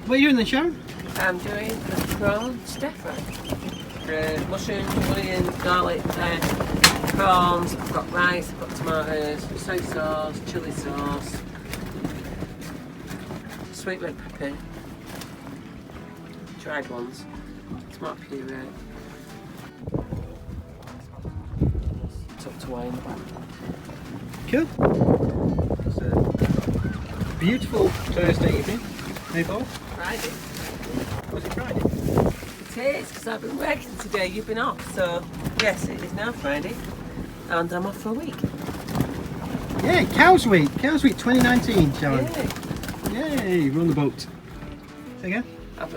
What are you doing then, Sharon? I'm doing a prawn stir fry. Mushrooms, onions, garlic, prawns, I've got rice, I've got tomatoes, soy sauce, chilli sauce, sweet red pepper, dried ones, tomato puree, tucked away in the back. Cool. It's a beautiful Thursday evening. Hey, Bob. Friday. Was it Friday? It is, because I've been working today, you've been off, so yes, it is now Friday, and I'm off for a week. Yeah, Cows Week 2019, Sharon. Yeah. Yay, we're on the boat. Say again?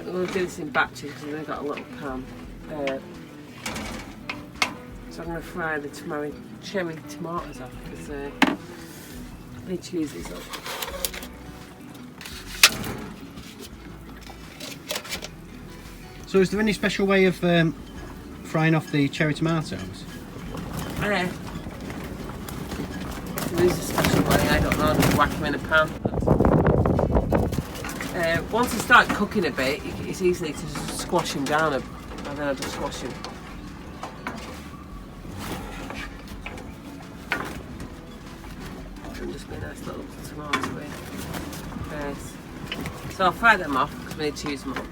We'll do this in batches because I've got a little pan. So I'm going to fry the cherry tomatoes off because I need to use these up. So is there any special way of frying off the cherry tomatoes? There is a special way, I don't know, just whack them in a pan. Once they start cooking a bit, it's easy to just squash them down and then I just squash them. And just be a nice little tomato with. Nice. So I'll fry them off because we need to use them up.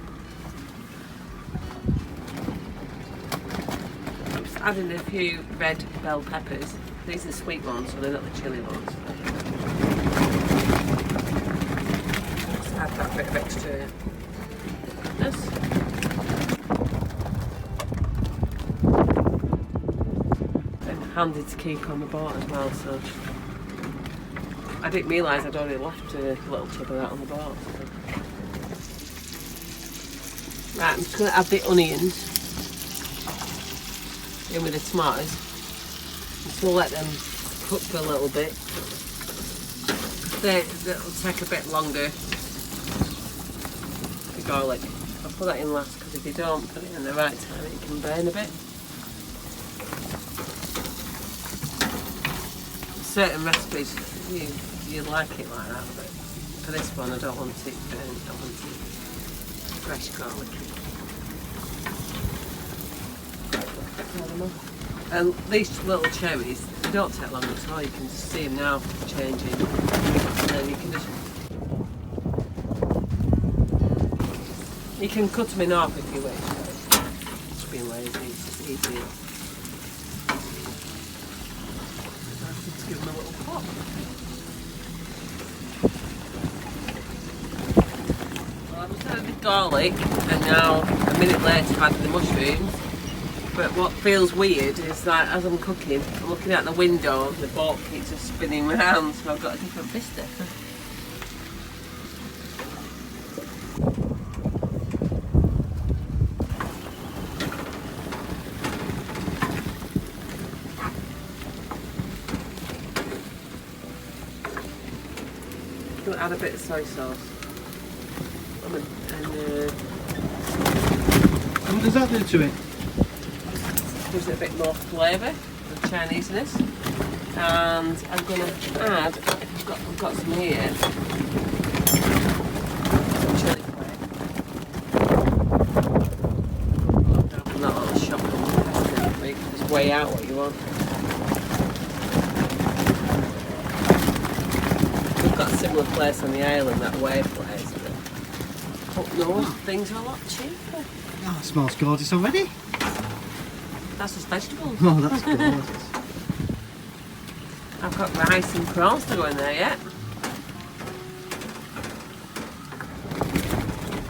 Adding a few red bell peppers. These are sweet ones, so they're not the chilli ones. Just add that bit of extra goodness. And handy to keep on the boat as well, so I didn't realise I'd already left a little tub of that on the boat. So. Right, I'm just going to add the onions in with the tomatoes. Just we'll let them cook for a little bit. It'll take a bit longer. The garlic. I'll put that in last because if you don't put it in the right time it can burn a bit. Certain recipes you like it like that, but for this one I don't want it burnt, I want it fresh garlic. And these little cherries, they don't take long at all, you can just see them now changing. And then you can cut them in half if you wish. Just being lazy, it's just easier. Just give them a little pop. Well, I've just added the garlic and now a minute later I've added the mushrooms. But what feels weird is that as I'm cooking, I'm looking out the window and the boat keeps just spinning round, so I've got a different vista. I'm going to add a bit of soy sauce. And what does that do to it? Gives it a bit more flavour, the Chineseness. And I'm going to add, I've got some here, some chilli flake. I'm not on the shop and you can just weigh out what you want. We've got a similar place on the island, that way place, but up north things are a lot cheaper. Oh, it smells gorgeous already. That's just vegetables. Oh, that's gorgeous. I've got rice and prawns to go in there yet.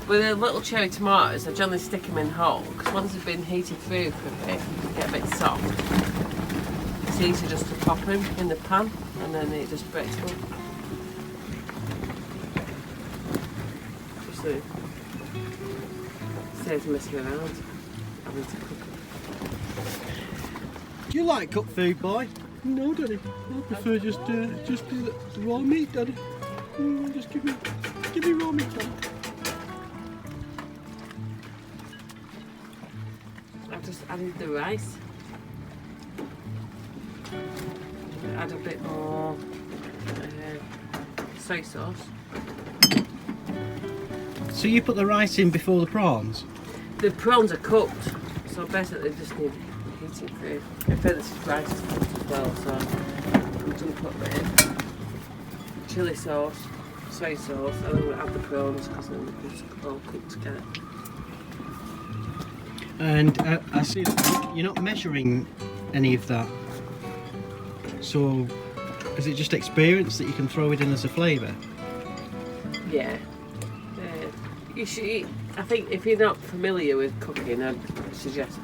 With the little cherry tomatoes, I generally stick them in whole because once they've been heated through for a bit, they get a bit soft. It's easy just to pop them in the pan and then it just breaks up. Just so saves messing around, having to cook them. Do you like cooked food, boy? No, Daddy. I prefer just do the raw meat, Daddy. Just give me raw meat, Daddy. I've just added the rice. add a bit more soy sauce. So you put the rice in before the prawns? The prawns are cooked, so basically just need heating through. I feel this rice is cooked as well, so I'm going to put it in. Chilli sauce, soy sauce, and then we'll add the prawns because it's all cooked together. And I see that you're not measuring any of that. So is it just experience that you can throw it in as a flavour? Yeah. You should. I think if you're not familiar with cooking, I'd suggest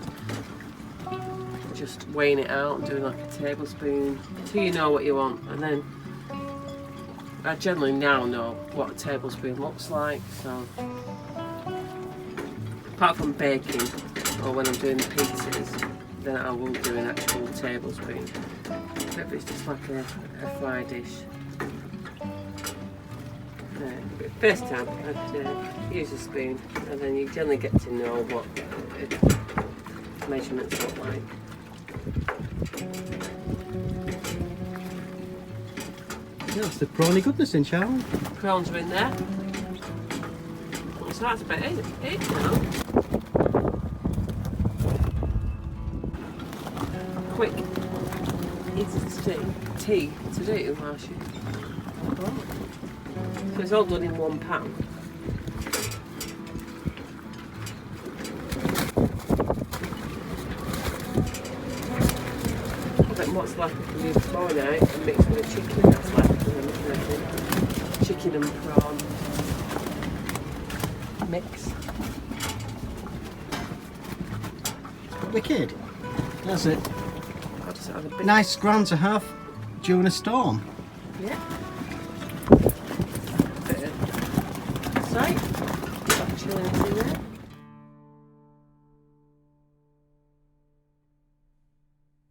just weighing it out and doing like a tablespoon until you know what you want, and then I generally now know what a tablespoon looks like. So apart from baking or when I'm doing the pizzas, then I will do an actual tablespoon. But if it's just like a fry dish. First time I'd use a spoon, and then you generally get to know what the measurements look like. Yeah, that's the prawny goodness in Sharon. Prawns are in there. So that's about it now. Quick, easy tea to do whilst you So it's all done in one pan. I bet what's left we can do tomorrow night and mix with the chicken that's left, and then we can have the chicken and prawn mix. Wicked. That's it. I'll just add a bit. Nice ground to have during a storm. Yeah. Bit of salt. Chilli.